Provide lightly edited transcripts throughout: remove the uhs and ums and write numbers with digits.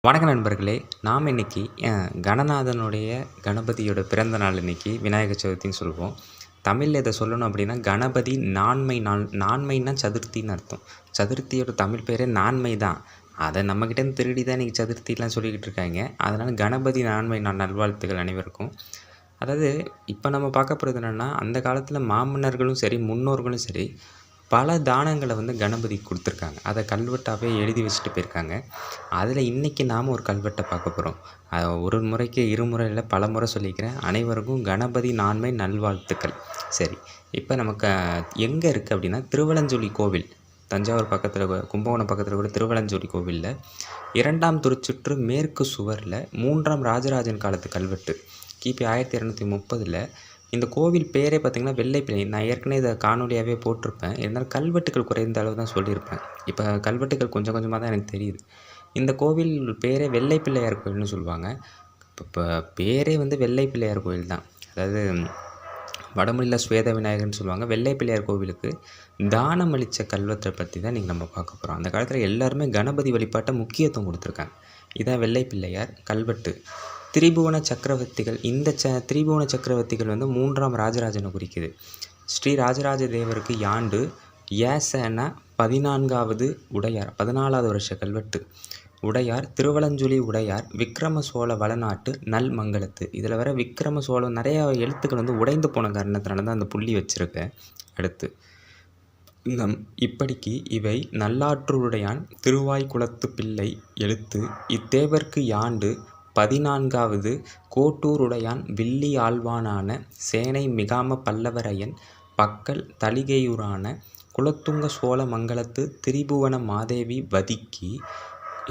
வணக்கம் நண்பர்களே! நாம் இன்னைக்கு கணநாதனுடைய கணபதியோட பிறந்த நாள் இன்னைக்கு விநாயகர் சதுர்த்தின்னு சொல்வோம். தமிழ்ல இத சொல்லணும் அப்டின்னா, கணபதி நான்மை நாள். நான்மைன்னா சதுர்த்தின்னு அர்த்தம். சதுர்த்தியோட தமிழ் பேரே நான்மை தான். அத நம்மகிட்டேருந்து திருடி தான் இன்னைக்கு சதுர்த்திலாம் சொல்லிக்கிட்டு இருக்காய்ங்க. அதனால கணபதி நான்மை நாள் நல்வாழ்த்துக்கள் அனைவருக்கும். அதாவது இப்ப நம்ம பார்க்க போறது என்னன்னா, அந்த காலத்துல மாமன்னர்களும் சரி, முன்னோர்களும் சரி, பல தானங்கள கணபதிக்கு குடுத்துருக்காங்க. அத கல்வெட்டாவே எழுதி வச்சுட்டு போயிருக்காங்க. அதில இன்னைக்கு நாம ஒரு கல்வெட்ட பார்க்க போறோம். ஒரு முறைக்கு இருமுறை இல்ல, பலமுறை சொல்லிக்கிறேன். அனைவருக்கும் கணபதி நான்மை நல்வாழ்த்துக்கள். சரி, இப்ப நமக்கு எங்க இருக்கு அப்டின்னா, திருவலஞ்சுழி கோவில். தஞ்சாவூர் பக்கத்தில கும்பகோணம் பக்கத்தில கூட திருவலஞ்சுழி கோவில்ல 2ஆம் திருச்சுற்று மேற்கு சுவர்ல 3ஆம் ராஜராஜன் காலத்து கல்வெட்டு. கிபி 1230ல இந்த கோவில் பேரே பார்த்தீங்கன்னா, வெள்ளைப்பிள்ளை. நான் ஏற்கனவே இத காணொளியாவே போட்டிருப்பேன். இருந்தாலும் கல்வெட்டுக்கள் குறைந்த அளவு தான் சொல்லியிருப்பேன். இப்ப கல்வெட்டுக்கள் கொஞ்சம் கொஞ்சமா தான் எனக்கு தெரியுது. இந்த கோவில் பேரே வெள்ளை பிள்ளையார் கோயில்னு சொல்லுவாங்க. இப்ப பேரே வெள்ளை பிள்ளையார் கோயில் தான். அதாவது வடமொழியில ஸ்வேத விநாயகர்ன்னு சொல்லுவாங்க. வெள்ளை பிள்ளையார் கோவிலுக்கு தானம் அளிச்ச கல்வெட்ட பத்தி தான் இன்னைக்கு நம்ம பார்க்க போறோம். அந்த காலத்தில எல்லாருமே கணபதி வழிபாட்ட முக்கியத்துவம் குடுத்துருக்காங்க. இதான் வெள்ளை பிள்ளையார் கல்வெட்டு. திரிபுவன சக்கரவர்த்திகள். இந்த திரிபுவன சக்கரவர்த்திகள் 3ஆம் ராஜராஜனை குறிக்குது. ஸ்ரீ ராஜராஜ தேவருக்கு யாண்டு ஏசன 14வது உடையார். 14வது வருஷ கல்வெட்டு. உடையார் திருவலஞ்சுழி உடையார் விக்கிரம சோழ வளநாட்டு நல்மங்கலத்து. இதில் வர விக்கிரம சோழம் நிறையா எழுத்துக்கள் உடைந்து போன காரணத்தினால தான் அந்த புள்ளி வச்சுருக்கேன். அடுத்து இப்படிக்கு இவை நல்லாற்றுடையான் திருவாய்க்குளத்து பிள்ளை எழுத்து இத்தேவர்க்கு யாண்டு 14வது கோட்டூருடையான் வில்லி ஆழ்வானான சேனை மிகாம பல்லவரையன் பக்கல் தளிகையூரான குலத்துங்க சோழ மங்கலத்து திரிபுவன மாதேவி வதிக்கி.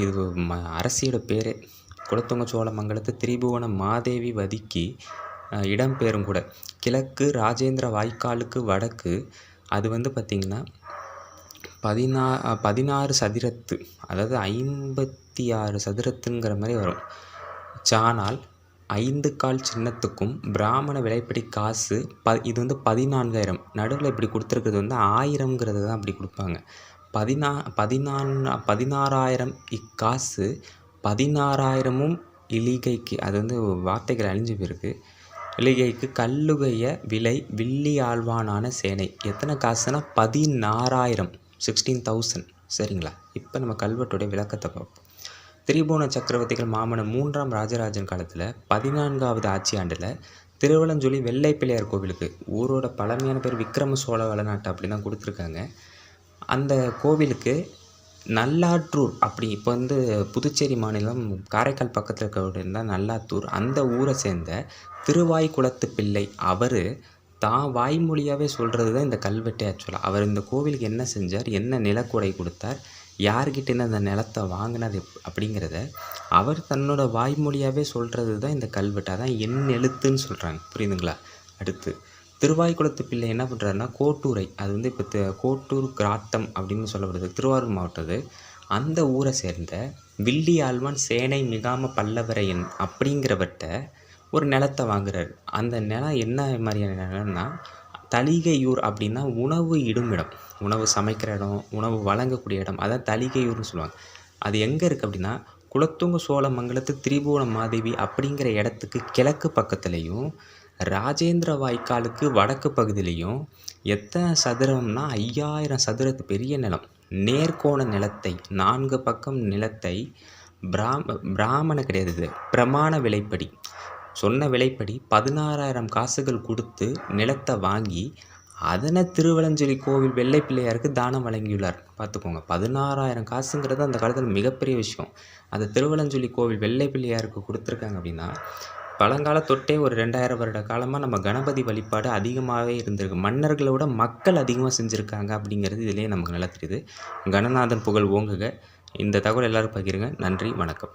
இது அரசியோட பேரே. குலத்துங்க சோழ மங்கலத்து திரிபுவன மாதேவி வதிக்கி இடம்பெயரும் கூட. கிழக்கு ராஜேந்திர வாய்க்காலுக்கு வடக்கு. அது பார்த்திங்கன்னா 16 சதுரத்து, அதாவது 56 சதுரத்துங்கிற மாதிரி வரும். சானால் 5 கால் சின்னத்துக்கும் பிராமண விலைப்படி காசு இது 14,000. நடுவில் இப்படி கொடுத்துருக்கிறது 1000ங்கிறது தான் அப்படி கொடுப்பாங்க. 16,000 இக்காசு 16,000ம் இலிகைக்கு. அது வார்த்தைகள் அழிஞ்சு போயிருக்கு. இலிகைக்கு கல்லுகைய விலை வில்லி ஆழ்வானான சேனை. எத்தனை காசுனா 16,000, 16,000. சரிங்களா? இப்போ நம்ம கல்வெட்டுடைய விளக்கத்தை பார்ப்போம். திரிபுவன சக்கரவர்த்திகள் மாமன்னர் 3ஆம் ராஜராஜன் காலத்தில் 14வது ஆட்சி ஆண்டில் திருவலஞ்சுழி வெள்ளை பிள்ளையார் கோவிலுக்கு, ஊரோட பழமையான பேர் விக்கிரம சோழ வளநாட்டு அப்படி தான் கொடுத்துருக்காங்க. அந்த கோவிலுக்கு நல்லாற்றூர் அப்படி இப்போ புதுச்சேரி மாநிலம் காரைக்கால் பக்கத்தில் இருக்க நல்லாத்தூர், அந்த ஊரை சேர்ந்த திருவாய்க்குளத்து பிள்ளை அவர் தான் வாய்மொழியாகவே சொல்கிறது தான் இந்த கல்வெட்டே. ஆக்சுவலாக அவர் இந்த கோவிலுக்கு என்ன செஞ்சார், என்ன நிலக்கொடை கொடுத்தார், யார்கிட்டேருந்து அந்த நிலத்தை வாங்கினார் அப்படிங்கிறத அவர் தன்னோட வாய்மொழியாகவே சொல்கிறது தான் இந்த கல்வெட்டு. அதான் என் எழுத்துன்னு சொல்கிறாங்க. புரியுதுங்களா? அடுத்து திருவாய்க்குளத்து பிள்ளை என்ன பண்ணுறாருன்னா, கோட்டூரை, அது இப்போ கோட்டூர் கிராத்தம் அப்படின்னு சொல்லப்படுது, திருவாரூர் மாவட்டது. அந்த ஊரை சேர்ந்த வில்லி ஆழ்வான் சேனை மிகாம பல்லவரையன் அப்படிங்கிறவர்கிட்ட ஒரு நிலத்தை வாங்குறாரு. அந்த நிலம் என்ன மாதிரியான நிலம்னா, தளிகையூர் அப்படின்னா உணவு இடும் இடம், உணவு சமைக்கிற இடம், உணவு வழங்கக்கூடிய இடம். அதான் தளிகையூர்னு சொல்லுவாங்க. அது எங்கே இருக்குது அப்படின்னா, குலத்துங்க சோழ மங்கலத்து திரிபுவன மாதேவி அப்படிங்கிற இடத்துக்கு கிழக்கு பக்கத்துலேயும், ராஜேந்திர வாய்க்காலுக்கு வடக்கு பகுதியிலையும். எத்தனை சதுரம்னா 5000 சதுரத்து பெரிய நிலம். நேர்கோண நிலத்தை, 4 பக்கம் நிலத்தை பிராமண கிடையாது, இது பிரமாண விலைப்படி, சொன்ன விலைப்படி 16,000 காசுகள் கொடுத்து நிலத்தை வாங்கி அதனை திருவலஞ்சுழி கோவில் வெள்ளை பிள்ளையாருக்கு தானம் வழங்கியுள்ளார். பார்த்துக்கோங்க, 16,000 காசுங்கிறது அந்த காலத்தில் மிகப்பெரிய விஷயம். அதை திருவலஞ்சுழி கோவில் வெள்ளை பிள்ளையாருக்கு கொடுத்துருக்காங்க அப்படின்னா, பழங்கால தொட்டே ஒரு 2000 வருட காலமாக நம்ம கணபதி வழிபாடு அதிகமாகவே இருந்திருக்கு. மன்னர்களை விட மக்கள் அதிகமாக செஞ்சுருக்காங்க அப்படிங்கிறது இதிலேயே நமக்கு நல்லா தெரியுது. கணநாதன் புகழ் ஓங்குக. இந்த தகவல் எல்லோரும் பகிருங்க. நன்றி, வணக்கம்.